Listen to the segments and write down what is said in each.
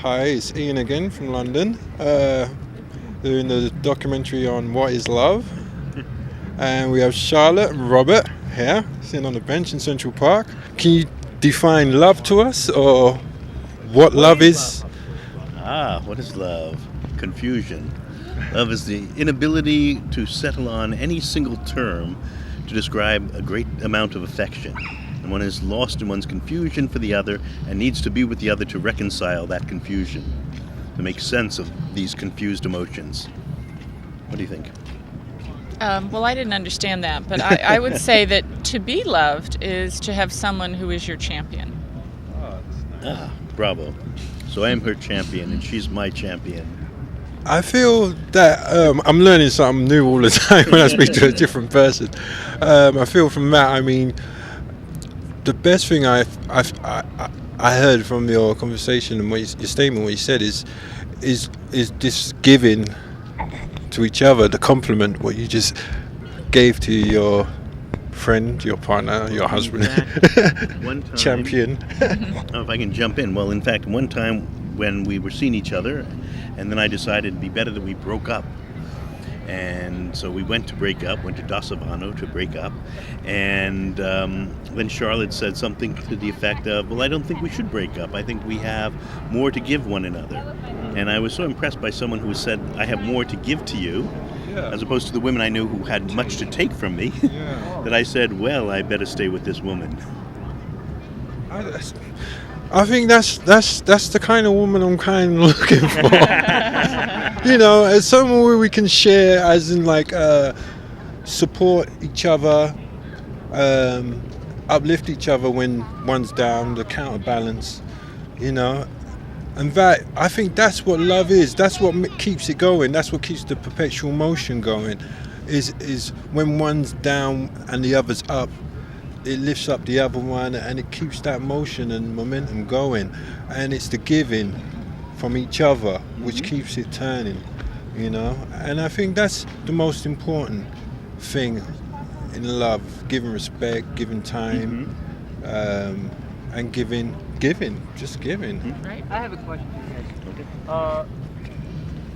Hi, it's Ian again from London, doing the documentary on what is love. And we have Charlotte and Robert here, sitting on the bench in Central Park. Can you define love to us, or what love is? What is love? Confusion. Love is the inability to settle on any single term to describe a great amount of affection. And one is lost in one's confusion for the other and needs to be with the other to reconcile that confusion, to make sense of these confused emotions. What do you think? Well, I didn't understand that, but I would say that to be loved is to have someone who is your champion. Bravo. So I am her champion and she's my champion. I feel that I'm learning something new all the time when I speak to a different person. I feel from that, I mean, the best thing I heard from your conversation and your statement, what you said is this giving to each other, the compliment, what you just gave to your friend, your partner, your husband, One time, champion. if I can jump in. Well, in fact, one time when we were seeing each other, and then I decided it'd be better that we broke up. And so we went to break up, went to Dasavano to break up. And then Charlotte said something to the effect of, well, I don't think we should break up. I think we have more to give one another. And I was so impressed by someone who said, I have more to give to you, as opposed to the women I knew who had much to take from me, that I said, well, I better stay with this woman. I think that's the kind of woman I'm kind of looking for. You know, as someone where we can share, as in like support each other, uplift each other when one's down, the counterbalance, you know. And that, I think that's what love is. That's what keeps it going. That's what keeps the perpetual motion going. Is when one's down and the other's up, it lifts up the other one and it keeps that motion and momentum going. And it's the giving from each other which keeps it turning, you know. And I think that's the most important thing in love: giving respect, giving time, and giving, just giving. Right. I have a question for you guys.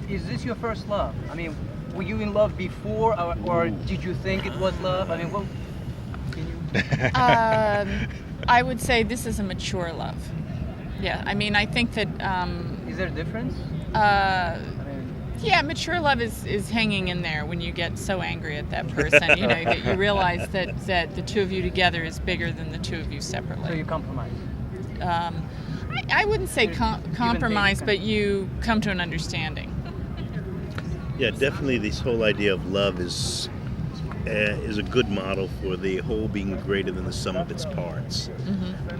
Is this your first love? I mean, were you in love before, or did you think it was love? I mean, well, can you? I would say this is a mature love. Yeah, I mean, I think that. Is there a difference? Yeah, mature love is hanging in there when you get so angry at that person. You know, that you realize that the two of you together is bigger than the two of you separately. So you compromise. I wouldn't say compromise, but you come to an understanding. Yeah, definitely this whole idea of love is a good model for the whole being greater than the sum of its parts.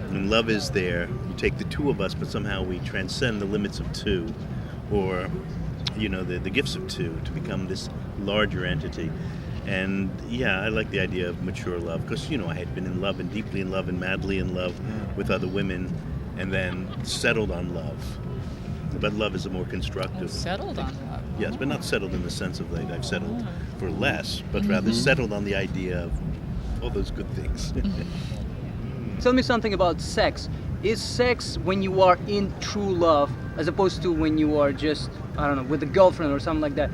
When love is there, you take the two of us, but somehow we transcend the limits of two, or you know, the gifts of two, to become this larger entity. And yeah, I like the idea of mature love, because you know, I had been in love and deeply in love and madly in love with other women, and then settled on love. But love is a more constructive. Settled on love. Yes, but not settled in the sense of like I've settled for less, but rather settled on the idea of all those good things. Tell me something about sex. Is sex when you are in true love, as opposed to when you are just, I don't know, with a girlfriend or something like that?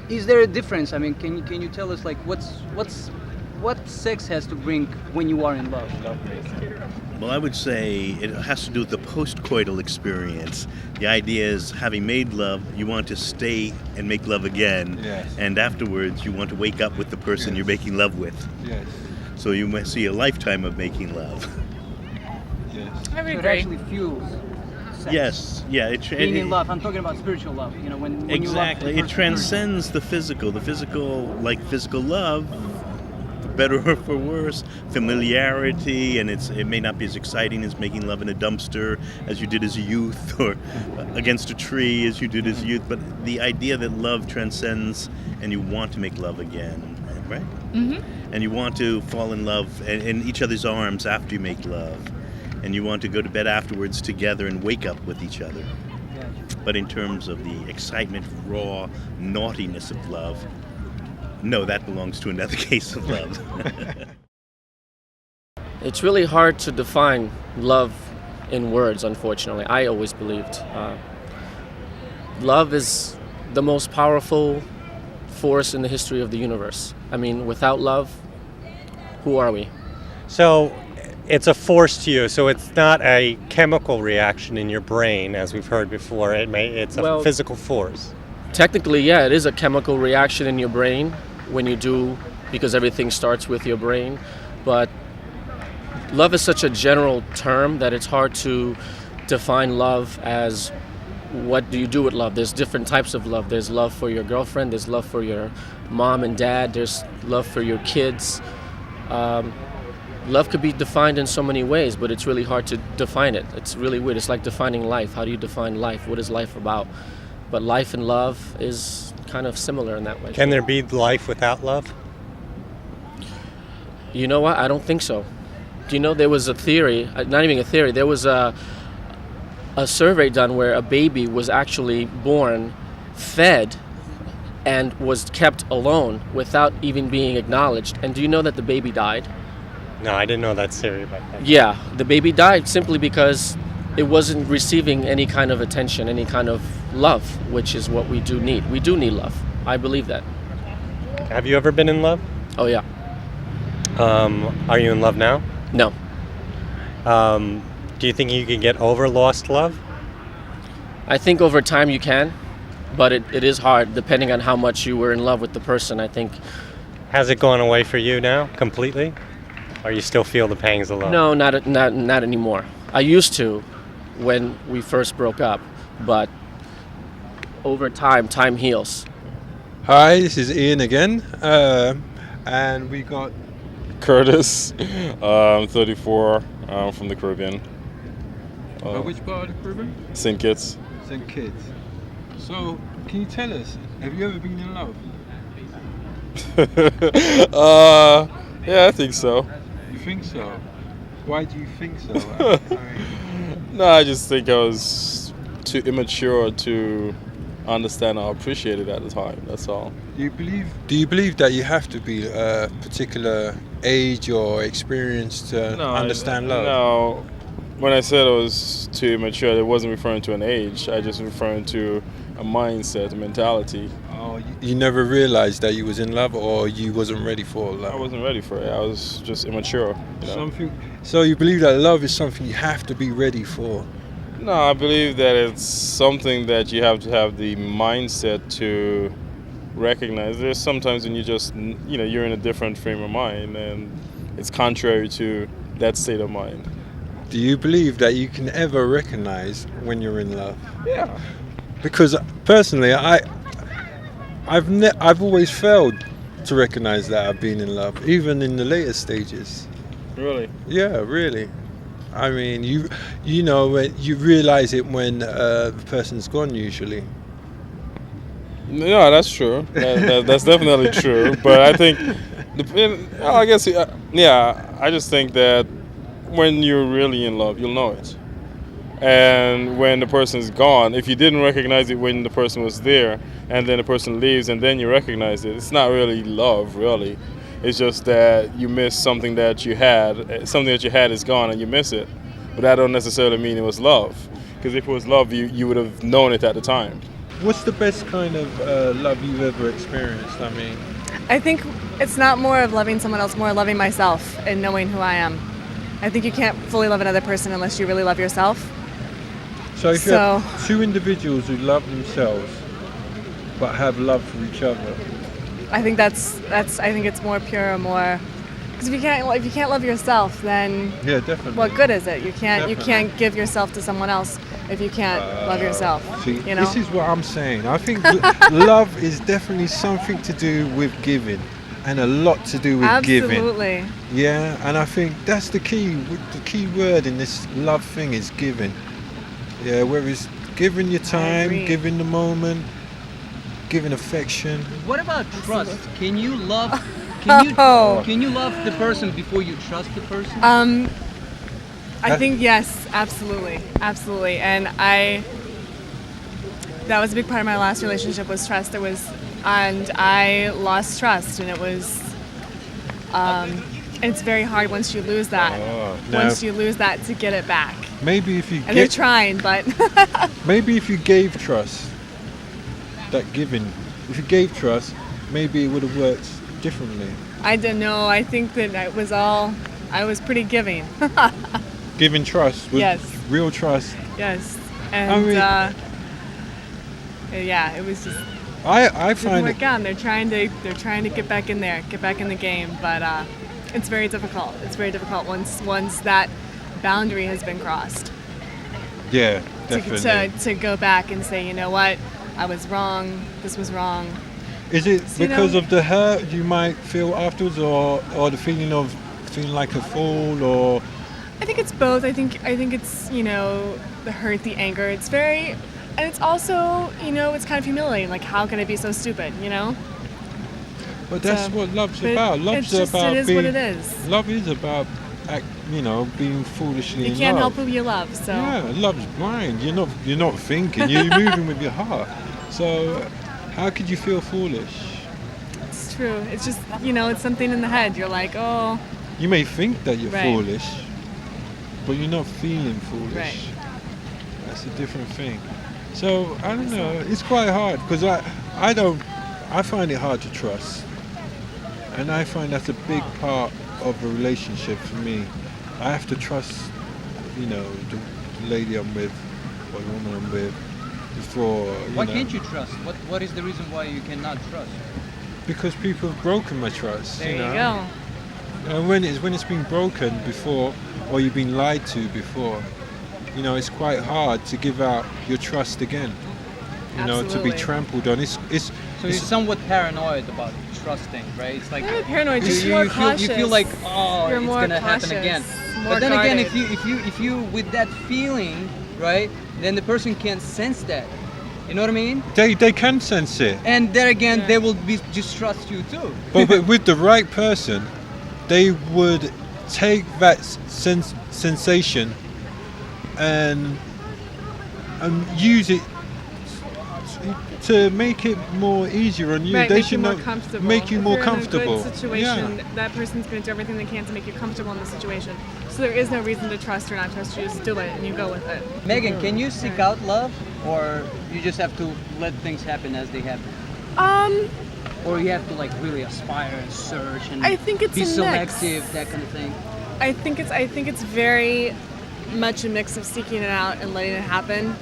Is there a difference? I mean, can you tell us like what sex has to bring when you are in love? Well, I would say it has to do with the post-coital experience. The idea is, having made love, you want to stay and make love again, and afterwards you want to wake up with the person you're making love with. Yes. So you must see a lifetime of making love. Yes. I would So it agree. actually fuels sex. Yes, yeah. Being in love. I'm talking about spiritual love. You know, when Exactly. you love the It person. transcends the physical. The physical, like physical love, for better or for worse, familiarity, and it may not be as exciting as making love in a dumpster as you did as a youth, or against a tree as you did as a youth. But the idea that love transcends, and you want to make love again, right? And you want to fall in love in each other's arms after you make love. And you want to go to bed afterwards together and wake up with each other. Yeah. But in terms of the excitement, raw naughtiness of love, no, that belongs to another case of love. It's really hard to define love in words, unfortunately. I always believed. Love is the most powerful force in the history of the universe. I mean, without love, who are we? So it's a force to you. So it's not a chemical reaction in your brain, as we've heard before. It's a physical force. Technically, yeah, it is a chemical reaction in your brain when you do, because everything starts with your brain. But love is such a general term that it's hard to define love as what do you do with love. There's different types of love. There's love for your girlfriend, there's love for your mom and dad, there's love for your kids. Love could be defined in so many ways, but it's really hard to define it. It's really weird. It's like defining life. How do you define life? What is life about? But life and love is kind of similar in that way. Can there be life without love? You know what? I don't think so. Do you know there was a theory, not even a theory, there was a survey done where a baby was actually born, fed, and was kept alone without even being acknowledged. And do you know that the baby died? No, I didn't know that theory about that. Yeah, the baby died simply because it wasn't receiving any kind of attention, any kind of love, which is what we do need. We do need love. I believe that. Have you ever been in love? Oh, yeah. Are you in love now? No. Do you think you can get over lost love? I think over time you can, but it is hard depending on how much you were in love with the person, I think. Has it gone away for you now, completely? Or you still feel the pangs of love? No, not anymore. I used to when we first broke up, but over time heals. Hi, this is Ian again, and we got Curtis, 34, from the Caribbean. which part of the Caribbean? St. Kitts. St. Kitts. So, can you tell us, have you ever been in love? Yeah, I think so. You think so? Why do you think so? I mean, No, I just think I was too immature to understand or appreciate it at the time. That's all. do you believe that you have to be a particular age or experience to understand love? No. When I said I was too immature, it wasn't referring to an age. I just referring to a mindset, a mentality. Oh, you never realized that you was in love, or you wasn't ready for love? I wasn't ready for it. I was just immature. You know? So you believe that love is something you have to be ready for? No, I believe that it's something that you have to have the mindset to recognize. There's sometimes when you just, you're in a different frame of mind, and it's contrary to that state of mind. Do you believe that you can ever recognize when you're in love? Yeah. Because personally, I've always failed to recognize that I've been in love, even in the later stages. Really? Yeah, really. I mean, when you realize it when the person's gone, usually. Yeah, that's true. That's definitely true. But I think, I just think that when you're really in love, you'll know it. And when the person's gone, if you didn't recognize it when the person was there, and then the person leaves, and then you recognize it, it's not really love, really. It's just that you miss something that you had. Something that you had is gone, and you miss it. But that don't necessarily mean it was love. Because if it was love, you would have known it at the time. What's the best kind of love you've ever experienced? I mean, I think it's not more of loving someone else, more loving myself and knowing who I am. I think you can't fully love another person unless you really love yourself. so if you have two individuals who love themselves but have love for each other, I think that's I think it's more pure, more, because if you can't love yourself, then yeah, definitely. what good is it? You can't give yourself to someone else if you can't love yourself. See, you know? This is what I'm saying. I think love is definitely something to do with giving, and a lot to do with giving. Absolutely. Yeah, and I think that's the key. The key word in this love thing is giving. Yeah, whether it's giving your time, giving the moment, giving affection. What about trust? Can you love? Oh. Can you love the person before you trust the person? I think yes, absolutely, and that was a big part of my last relationship was trust. And I lost trust, and it was. It's very hard once you lose that. Once you lose that, to get it back. Maybe if you And they're trying, but maybe if you gave trust, that giving, if you gave trust, maybe it would have worked differently. I don't know. I think that I was pretty giving. Giving trust, with Yes. real trust. Yes. And I mean- yeah, it was just I didn't find work it, out. They're trying to get back in there, get back in the game, but it's very difficult. It's very difficult once that boundary has been crossed. yeah, definitely. To go back and say, you know what, I was wrong. This was wrong. Is it you because know- of the hurt you might feel afterwards, or the feeling of feeling like a fool, or I think it's both. I think it's, the hurt, the anger. It's very, and it's also, it's kind of humiliating. Like, how can I be so stupid? but that's So, what love's but about. it's Love's just, about it is being. what it is. Love is about, being foolishly You in can't love. help who you love. So Yeah, love's blind. You're not thinking. You're moving with your heart. So, how could you feel foolish? it's true. It's just, it's something in the head. You're like, oh, You may think that you're Right. foolish, but you're not feeling foolish. Right. That's a different thing. So I don't know. It's quite hard because I find it hard to trust, and I find that's a big part of a relationship for me. I have to trust, the lady I'm with or the woman I'm with before. Why can't you trust? What is the reason why you cannot trust? Because people have broken my trust. there you know? go. And when it's been broken before, or you've been lied to before, it's quite hard to give out your trust again. To be Absolutely. trampled on. So you're somewhat paranoid about trusting, right? It's like I'm not paranoid, just you more feel cautious. you feel like, oh, You're it's more gonna happen cautious, again. more But then again, guarded. if you with that feeling, right, then the person can't sense that. You know what I mean? They can sense it, And there again, Yeah. they will distrust you too. but with the right person, they would take that sensation and use it to make it more easier on you. Right, They make should you more not comfortable. make you If more you're in a comfortable. good situation, Yeah. that person's going to do everything they can to make you comfortable in the situation. So there is no reason to trust or not trust. You just do it and you go with it. Megan, can you seek out love, or you just have to let things happen as they happen? Or you have to like really aspire and search and I think it's be a mix. selective, that kind of thing. I think it's very much a mix of seeking it out and letting it happen.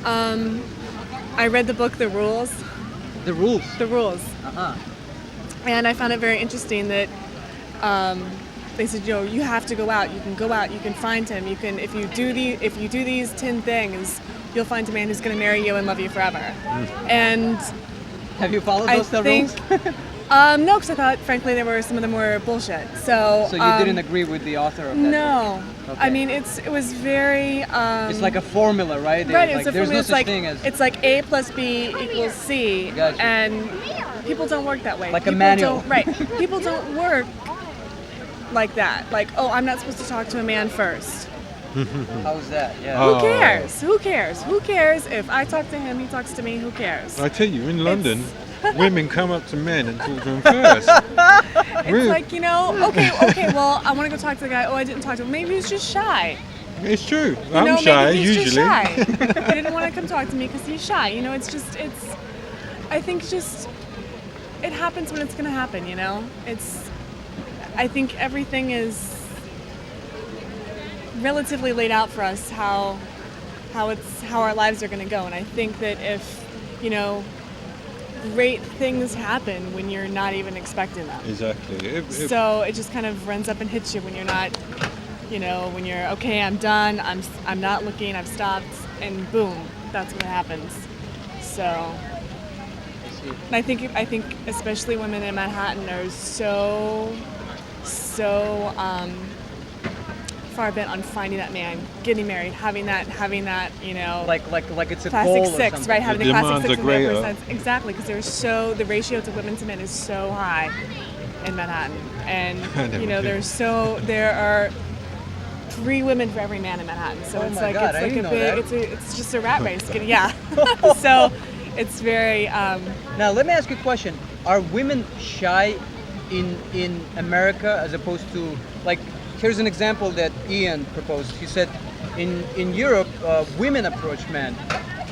I read the book The Rules. The rules. The Rules. Uh-huh. And I found it very interesting that they said, you have to go out. You can go out. You can find him. You can, if you do these 10 things, you'll find a man who's going to marry you and love you forever. And Have you followed I those think, rules? no, because I thought, frankly, some of them were bullshit. So So you didn't agree with the author of that? No. Okay. I mean, it was very. It's like a formula, right? Right, Like, it's a there's formula. no It's such like thing as it's like A plus B equals C, Gotcha. and people don't work that way. Like a People manual. don't- right? People don't work like that. Like, oh, I'm not supposed to talk to a man first. how's that? Yeah. Oh. Who cares? Who cares? Who cares if I talk to him, he talks to me? Who cares? I tell you, in London, women come up to men and talk to them first. It's Really? like, okay, well, I want to go talk to the guy. Oh, I didn't talk to him. Maybe he's just shy. It's true. You I'm know, shy maybe he's usually. just shy. He didn't want to come talk to me because he's shy. I think it happens when it's going to happen, I think everything is relatively laid out for us how our lives are going to go. And I think that if, great things happen when you're not even expecting them. Exactly. So it just kind of runs up and hits you when you're not, when you're okay, I'm done, I'm not looking, I've stopped, and boom, that's what happens. So, and I think especially women in Manhattan are so far bent on finding that man, getting married, having that, Like it's a classic goal or six, something. right? Having The the classic demands six are in their greater. percent. Exactly, because the ratio to women to men is so high in Manhattan, and there are 3 women for every man in Manhattan. So Oh it's my like God, it's I like a didn't know big, it's just a rat race. Yeah. So it's very. Now let me ask you a question: are women shy in America as opposed to like here's an example that Ian proposed. He said, in Europe, women approach men.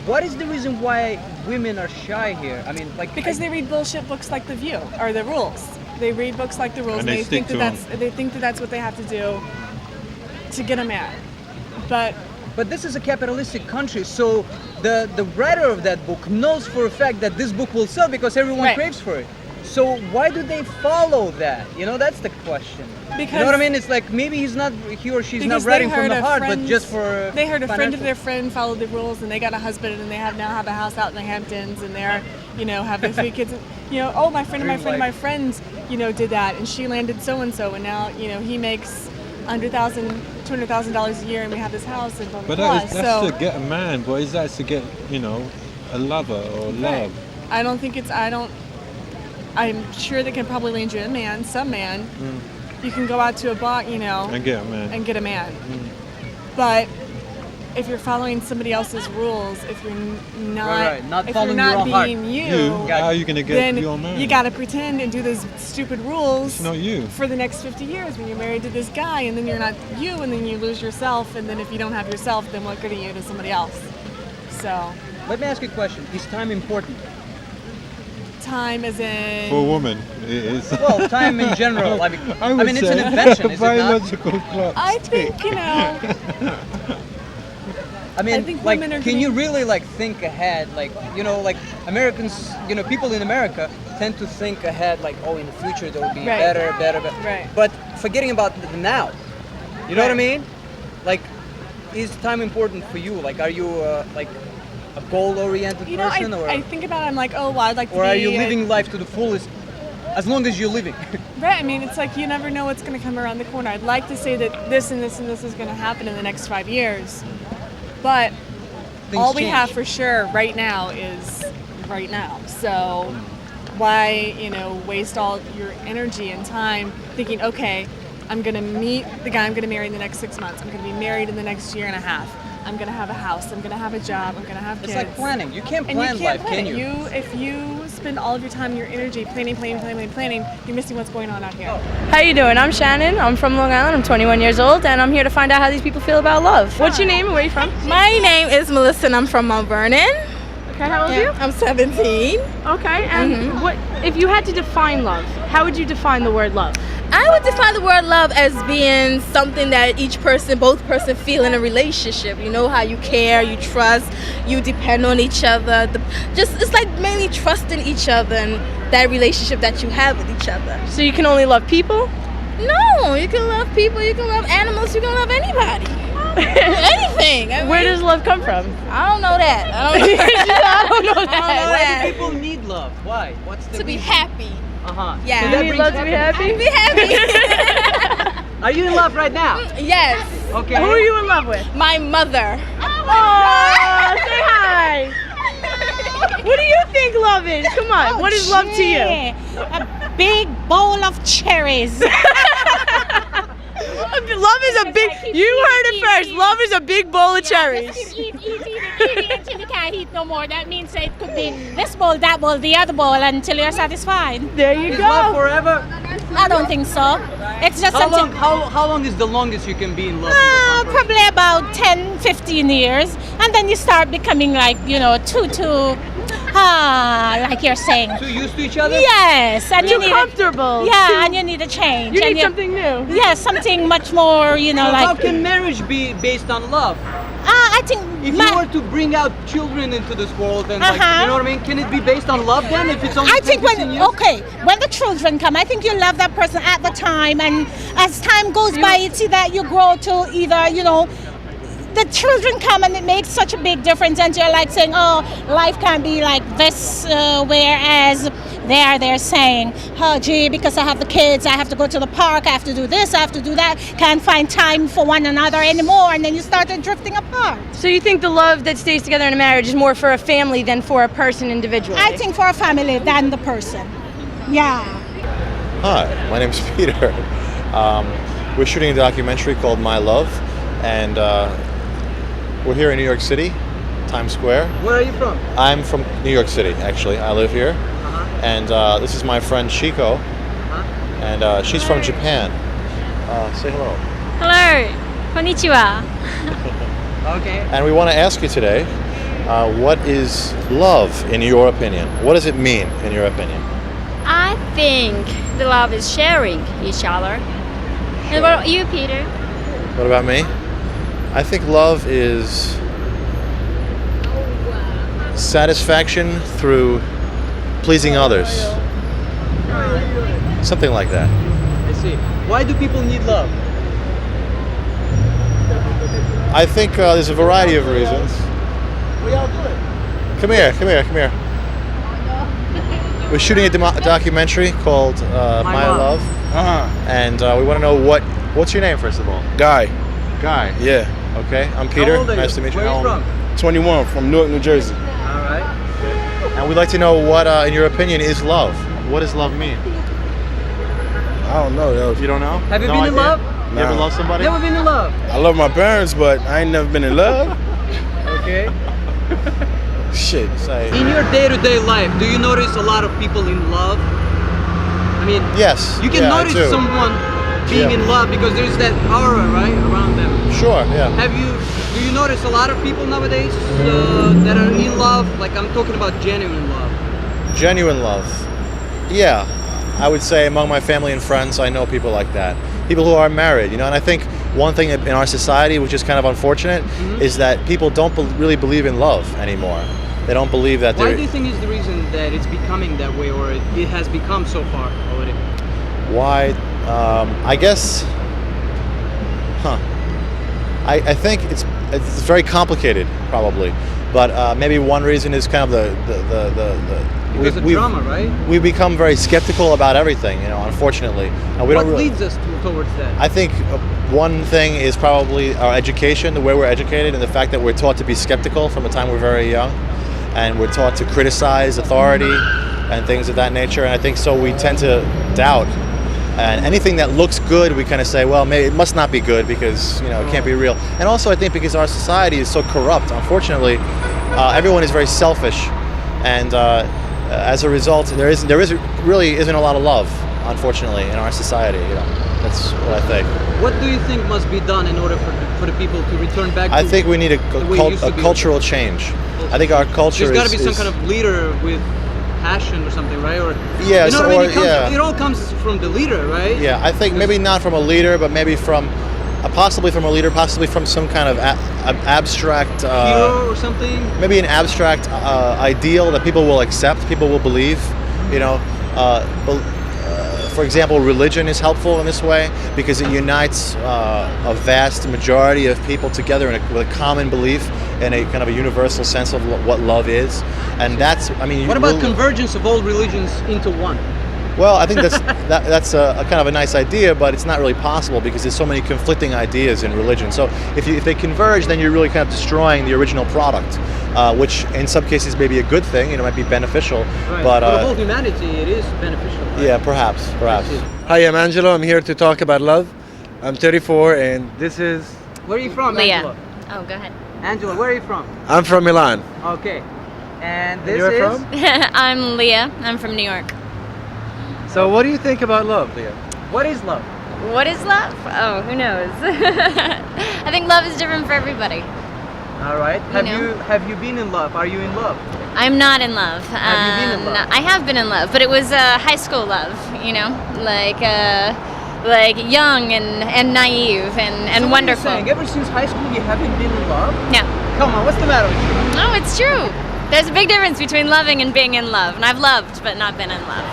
What is the reason why women are shy here? I mean, like Because they read bullshit books like The View or The Rules. They read books like The Rules, And and they think stick that to they think that that's what they have to do to get a man. But this is a capitalistic country, so the writer of that book knows for a fact that this book will sell because everyone Right. craves for it. So why do they follow that? You know, that's the question. Because you know what I mean? It's like maybe he or she's not because they writing from heard the a heart, but friend- just for they heard a friend of financial. their friend followed the rules, and they got a husband, and they now have a house out in the Hamptons, and they're, have their 3 kids. Oh, my friend of my friend of my friends, did that, and she landed so and so, and now he makes $100,000, $200,000 a year, and we have this house, and blah blah But blah. that's to get a man. But is that to get, a lover or love? I don't think it's. I'm sure they can probably land you a man, some man. You can go out to a bar, And get a man. and get a man. But if you're following somebody else's rules, if you're not, Right. Not if following you're your not own heart. being How are you gonna get then your man? you gotta pretend and do those stupid rules It's not you. for the next 50 years when you're married to this guy, and then you're not you, and then you lose yourself, and then if you don't have yourself, then what good are you to somebody else? So, Let me ask you a question. Is time important? time as in For a woman, it is. Well, time in general. I would mean, it's say an invention, is it not? biological clock. I think I mean, I think like, women are can you getting- really think ahead? Like Americans, people in America tend to think ahead, like, oh, in the future there will be Right. better. Right. But forgetting about the now. You know what I Right. mean? Like, is time important for you? Like, are you like a goal-oriented person, I think about it, I'm like, oh, well, I'd like to or be are you living life to the fullest, as long as you're living? Right, I mean, it's like you never know what's going to come around the corner. I'd like to say that this and this and this is going to happen in the next 5 years, but Things all we change. have for sure right now is right now. So why, waste all your energy and time thinking, okay, I'm going to meet the guy I'm going to marry in the next 6 months. I'm going to be married in the next year and a half. I'm going to have a house. I'm going to have a job. I'm going to have kids. It's like planning. You can't And plan you can't life, plan can it. you? If you spend all of your time and your energy planning, you're missing what's going on out here. How you doing? I'm Shannon. I'm from Long Island. I'm 21 years old, and I'm here to find out how these people feel about love. What's your name and where are you from? My name is Melissa and I'm from Mount Vernon. Okay, how old are you? I'm 17. Okay, and what if you had to define love? How would you define the word love? I would define the word love as being something that both person feel in a relationship. You know how you care, you trust, you depend on each other. It's like mainly trusting each other and that relationship that you have with each other. So you can only love people? No, you can love people, you can love animals, you can love anybody. Anything. I mean, Where does love come from? I don't know that. I don't know that. Why do people need love? Why? What's the To be reason? happy. Uh-huh. Yeah. So You that need brings love to be happy? Be happy. Are you in love right now? Yes. Okay. Who are you in love with? My mother. Oh, say hi. What do you think love is? Come on. What is love to you? A big bowl of cherries. Love is a big. You heard it first. Love is a big bowl of cherries. Just eat until you can't eat no more. That means it could be this bowl, that bowl, the other bowl until you're satisfied. There you Is love go. forever? I don't think so. It's just How long, something. how long is the longest you can be in love? with one person? Probably about 10, 15 years. And then you start becoming like, like you're saying. Too used to each other? Yes. And you Too need comfortable. Yeah, and you need a change. You and need something new. Yeah, something much more, So how can marriage be based on love? I think If you were to bring out children into this world, and you know what I mean, can it be based on love then? If it's only I think 10, 15 years? when the children come, I think you love that person at the time, and as time goes by, it's either you grow to either, the children come and it makes such a big difference, and you're like saying, oh, life can't be like this, whereas they're saying, oh gee, because I have the kids, I have to go to the park, I have to do this, I have to do that, can't find time for one another anymore, and then you started drifting apart. So you think the love that stays together in a marriage is more for a family than for a person individually? I think for a family than the person. Yeah. Hi, my name's Peter. We're shooting a documentary called My Love, and we're here in New York City, Times Square. Where are you from? I'm from New York City, actually. I live here. And this is my friend Chico, and she's from Japan. Say hello. Hello. Konnichiwa. Okay. And we want to ask you today, what is love in your opinion? What does it mean in your opinion? I think the love is sharing each other. And what about you, Peter? What about me? I think love is satisfaction through pleasing others. Something like that. I see. Why do people need love? I think there's a variety of reasons. Come here. We're shooting a documentary called My Love. And we want to know what's your name, first of all? Guy. Guy. Yeah. Okay, I'm Peter. How old are you? Nice to meet you. Where are you from? 21, from Newark, New Jersey. All right. And we'd like to know what, in your opinion, is love? What does love mean? I don't know, yo. You don't know? Have you No been in idea? love? You ever loved somebody? Never been in love. I love my parents, but I ain't never been in love. Okay. Shit. In your day-to-day life, do you notice a lot of people in love? I mean, yes. You can Yeah, I notice do. someone being Yeah. in love because there's that aura, right, around them. Sure, yeah. Do you notice a lot of people nowadays that are in love? Like, I'm talking about genuine love. Genuine love. Yeah. I would say among my family and friends, I know people like that. People who are married, and I think one thing in our society, which is kind of unfortunate, is that people don't really believe in love anymore. They don't believe that Why do you think is the reason that it's becoming that way, or it has become so far already? Why? I guess. I think it's very complicated, probably, but maybe one reason is kind of the Because of drama, right? We've become very skeptical about everything, unfortunately. And we What don't really, leads us towards that? I think one thing is probably our education, the way we're educated, and the fact that we're taught to be skeptical from the time we're very young, and we're taught to criticize authority and things of that nature. And I think so we tend to doubt. And anything that looks good, we kind of say, well, maybe it must not be good because it can't be real. And also, I think because our society is so corrupt, unfortunately, everyone is very selfish, and as a result, there really isn't a lot of love, unfortunately, in our society. That's what I think. What do you think must be done in order for the people to return back to I think we need a cultural change. I think our culture There's got to be some kind of leader with passion or something, right? Or yes, you know what I mean? yeah. It all comes from the leader, right? Yeah, I think maybe not from a leader, but maybe from possibly from a leader, possibly from some kind of abstract hero or something. Maybe an abstract ideal that people will accept, people will believe. For example, religion is helpful in this way because it unites a vast majority of people together with a common belief and a kind of a universal sense of what love is, and that's. What about convergence of all religions into one? Well, I think that's a kind of a nice idea, but it's not really possible because there's so many conflicting ideas in religion. So if they converge, then you're really kind of destroying the original product, which in some cases may be a good thing. It might be beneficial, Right. but for the whole humanity, it is beneficial. Right? yeah, perhaps. Hi, I'm Angelo. I'm here to talk about love. I'm 34, and this is. Where are you from, Leah. Angela? Oh, go ahead. Angela, where are you from? I'm from Milan. Okay. And this you're is. from? I'm Leah. I'm from New York. So, what do you think about love, Leah? What is love? What is love? Oh, who knows? I think love is different for everybody. All right. You know. Have you been in love? Are you in love? I'm not in love. Have you been in love? I have been in love, but it was high school love. Like young and naive and So wonderful. What are you saying? Ever since high school, you haven't been in love? No. Come on, what's the matter with you? No, it's true. There's a big difference between loving and being in love, and I've loved but not been in love.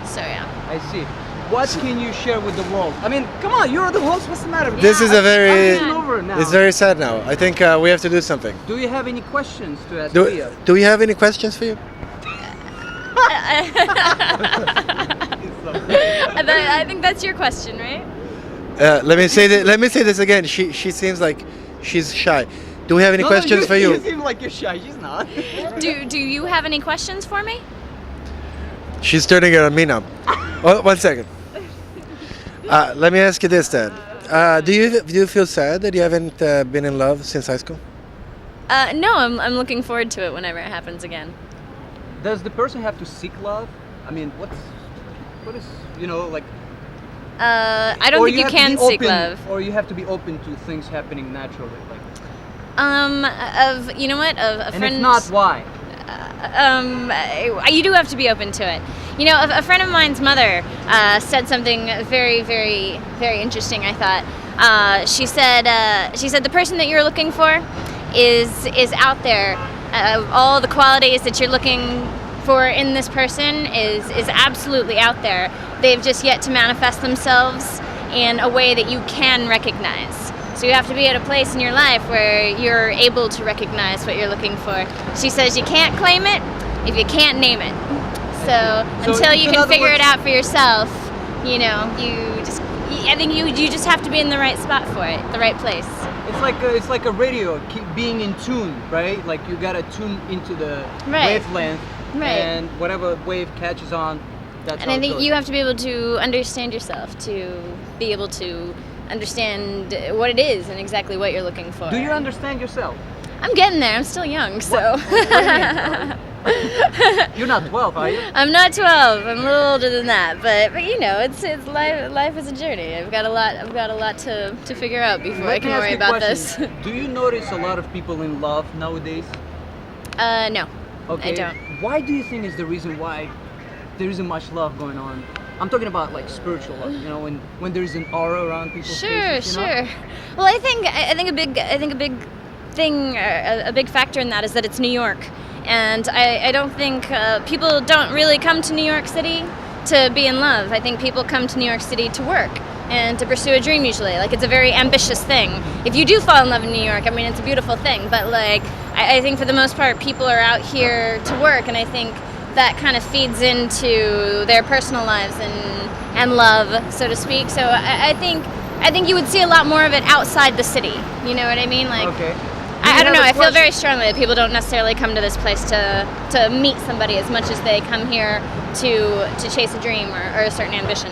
So yeah. I see. What can you share with the world? I mean, come on, you're the host. What's the matter? This is a very. I'm over now. It's very sad now. I think we have to do something. Do you have any questions to ask Leah? Do we have any questions for you? I think that's your question, right? Let me say this again. She seems like she's shy. Do we have any questions for you? You seem like you're shy. She's not. Do you have any questions for me? She's turning it on me now. Oh, 1 second. Let me ask you this then. Do you feel sad that you haven't been in love since high school? No, I'm looking forward to it whenever it happens again. Does the person have to seek love? I mean, what is, like, I don't Or think you have to can be seek open- love. Or you have to be open to things happening naturally. Like, You know what? Of a and friend. if not, why? You do have to be open to it. You know, a friend of mine's mother said something very, very, very interesting. I thought she said the person that you're looking for is out there. All the qualities that you're looking for in this person is absolutely out there. They've just yet to manifest themselves in a way that you can recognize. So you have to be at a place in your life where you're able to recognize what you're looking for. She says you can't claim it if you can't name it. So until you in can other figure it words- out for yourself, I think you just have to be in the right spot for it, the right place. It's like a radio, keep being in tune, right? Like you gotta tune into the Right. wavelength, Right. and whatever wave catches on, that's And how I it think goes. you have to be able to understand yourself, to be able to understand what it is and exactly what you're looking for. Do you understand yourself? I'm getting there. I'm still young, so. You're not 12, are you? I'm not 12. I'm a little older than that, but you know, it's life. Life is a journey. I've got a lot to figure out before I Let can me ask worry you a about question. this. Do you notice a lot of people in love nowadays? No, Okay. I don't. Why do you think is the reason why there isn't much love going on? I'm talking about like spiritual love, you know, when there's an aura around people's Sure, faces, you know? sure. Well, I think a big thing, a big factor in that is that it's New York, and I don't think people don't really come to New York City to be in love. I think people come to New York City to work and to pursue a dream usually. Like, it's a very ambitious thing. If you do fall in love in New York, I mean, it's a beautiful thing, but like, I think for the most part, people are out here to work, and I think that kind of feeds into their personal lives and love, so to speak. So I think you would see a lot more of it outside the city. You know what I mean? Like, Okay. I don't have know. a I feel question? very strongly that people don't necessarily come to this place to meet somebody as much as they come here to chase a dream or a certain ambition.